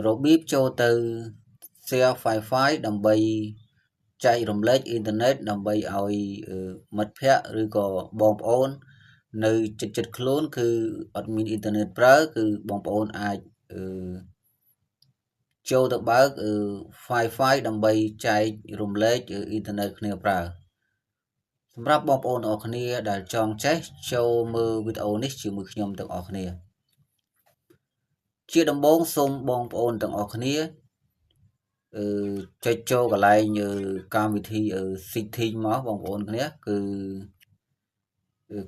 របៀបចូលទៅ share Wi-Fi ដើម្បីចែករំលែកអ៊ីនធឺណិតដើម្បីឲ្យមិត្តភ័ក្តិឬក៏បងប្អូននៅជិតខ្លួនគឺអត់មានអ៊ីនធឺណិតប្រើគឺបងប្អូនអាចចូលទៅបើកWi-Fi ដើម្បីចែករំលែកអ៊ីនធឺណិតគ្នាប្រើសម្រាប់បងប្អូនទាំងអស់គ្នាដែលចង់ចេះចូលមើលវីដេអូនេះជាមួយខ្ញុំទាំងអស់គ្នាជាដំបូងសូមបងប្អូនទាំងអស់គ្នាចុចចូលកន្លែងកម្មវិធី setting មកបងប្អូនគ្នាគឺ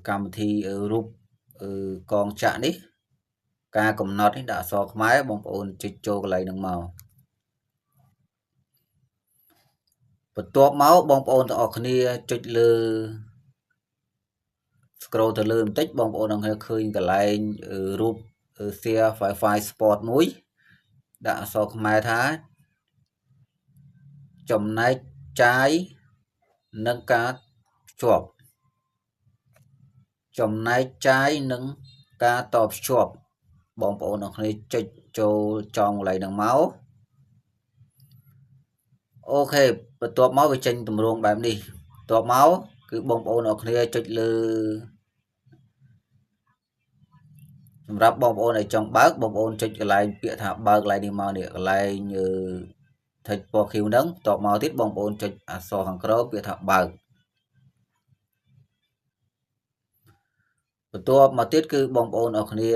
កម្មវិធីរូបកងចក្រនេះការកំណត់នេះដាក់អក្សរខ្មែរបងប្អូនចុចចូលកន្លែងហ្នឹងមកបន្ទាប់មកបងប្អូនទាំងអស់គ្នាចុចលើ scroll ទៅលើបន្តិចបងប្អូននឹងឃើញកន្លែងរូប share Wi-Fi spot មួយដាក់អក្សរខ្មែរថាចំណែកចាយនិងការភ្ជាប់ចំណែកចាយនិងការតភ្ជាប់បងប្អូនទាំងគ្នាចុចចូលចំកន្លែងហ្នឹងមកអូខេបន្ទាប់មកវាចេញទម្រង់បែបនេះបន្ទាប់មកគឺបងប្អូនទាំងគ្នាចុចលើសម្រាប់បងប្អូនដែលចង់បើកបងប្អូនចុចកន្លែងពាក្យថាបើកកន្លែងនេះមកនេះកន្លែងថិចពណ៌ខៀវហ្នឹងបន្ទាប់មកទៀតបងប្អូនចុចអក្សរខាងក្រោមពាក្យថាបើកបន្ទាប់មកទៀតគឺបងប្អូនអរគ្នា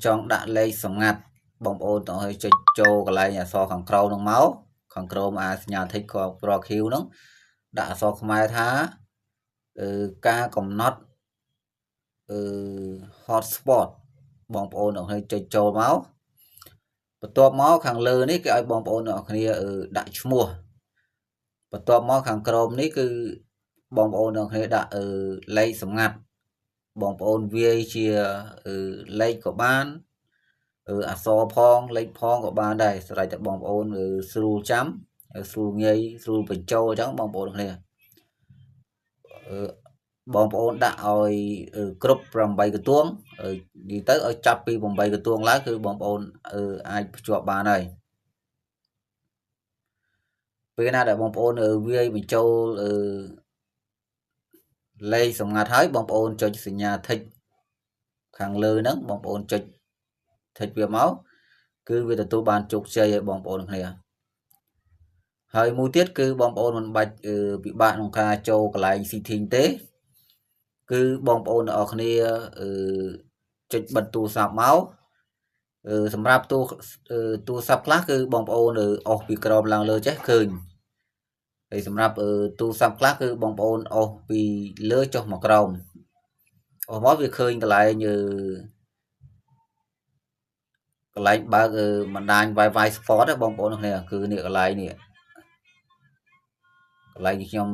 ចង់ដាក់លេខសម្ងាត់បងប្អូនต้องឲ្យចុចចូលកន្លែងអក្សរខាងក្រោមហ្នឹងមកខាងក្រោមអាសញ្ញាថិចក៏ប្រខៀវហ្នឹងដាក់អក្សរខ្មែរថាការកំណត់hotspot បងប្អូនទាំងគ្នាចុចចូលមកបន្ទាប់មកខាងលើនេះគេឲ្យបងប្អូនទាំងគ្នាដាក់ឈ្មោះបន្ទាប់មកខាងក្រោមនេះគឺបងប្អូនទាំងគ្នាដាក់លេខសម្ងាត់បងប្អូនវាយជាលេខក៏បានអក្សរផងលេខផងក៏បានដែរស្រេចតែបងប្អូនស្រួលចាំស្រួលងាយស្រួលបញ្ចូលអញ្ចឹងបងប្អូនគ្នាបងប្អូនដាក់ឲ្យគ្រប់8កន្ទង់និយាយទៅឲ្យចាប់ពី8កន្ទង់ឡើងគឺបងប្អូនអាចភ្ជាប់បានហើយពេលណាដែលបងប្អូនវាយបញ្ចូលលេខសម្ងាត់ហើយបងប្អូនចុចសញ្ញាថិចខាងលើហ្នឹងបងប្អូនចុចថិចវាមកគឺវាទទួលបានជោគជ័យឲ្យបងប្អូនគ្នាហើយមួយទៀតគឺបងប្អូនមិនបាច់ពិបាកក្នុងការចូលកន្លែង setting ទេគឺបងប្អូនទាំងអស់គ្នាចុចបិទទូរស័ព្ទមកសម្រាប់ទូរស័ព្ទខ្លះគឺបងប្អូនអស់ពីក្រោមឡើងលើចេះឃើញហើយសម្រាប់ទូរស័ព្ទខ្លះគឺបងប្អូនអស់ពីលើចុះមកក្រោមអស់មកវាឃើញកន្លែងបើកបណ្ដាញ Wi-Fi spot ហ្នឹងបងប្អូនគ្នាគឺនេះកន្លែងនេះខ្ញុំ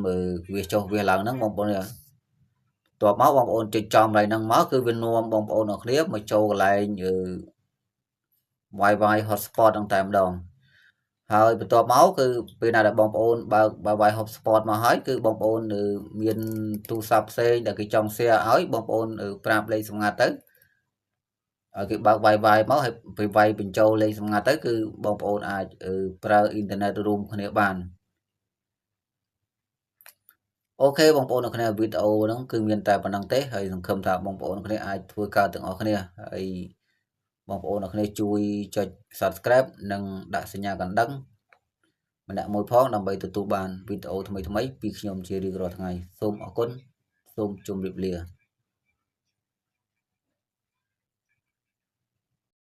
វាចុះវាឡើងហ្នឹងបងប្អូនបន្ទាប់មកបងប្អូនចុចចំកន្លែងហ្នឹងមកគឺវានាំបងប្អូនទាំងគ្នាមកចូលកន្លែងWi-Fi hotspot ហ្នឹងតែម្ដងហើយបន្ទាប់មកគឺពេលណាដែលបងប្អូនបើក Wi-Fi hotspot មកហើយគឺបងប្អូនមានទូរស័ព្ទផ្សេងដែលគេចង់ share ឲ្យបងប្អូនប្រាប់លេខសម្ងាត់ទៅឲ្យគេបើក Wi-Fi មកហើយពេលវាយបញ្ចូលលេខសម្ងាត់ទៅគឺបងប្អូនអាចប្រើអ៊ីនធឺណិតរួមគ្នាបានអូខេបងប្អូនទាំងគ្នាវីដេអូហ្នឹងគឺមានតែប៉ុណ្្នឹងទេហើយសង្ឃឹមថាបងប្អូនគ្នាអាចធ្វើការទាំងអស់គ្នាហើយបងប្អូនទាំងគ្នាជួយចុច Subscribe និងដាក់សញ្ញាកណ្ដឹងម្នាក់មួយផងដើម្បីទទួលបានវីដេអូថ្មីៗពីខ្ញុំជារៀងរាល់ថ្ងៃសូមអរគុណសូមជម្រាបលា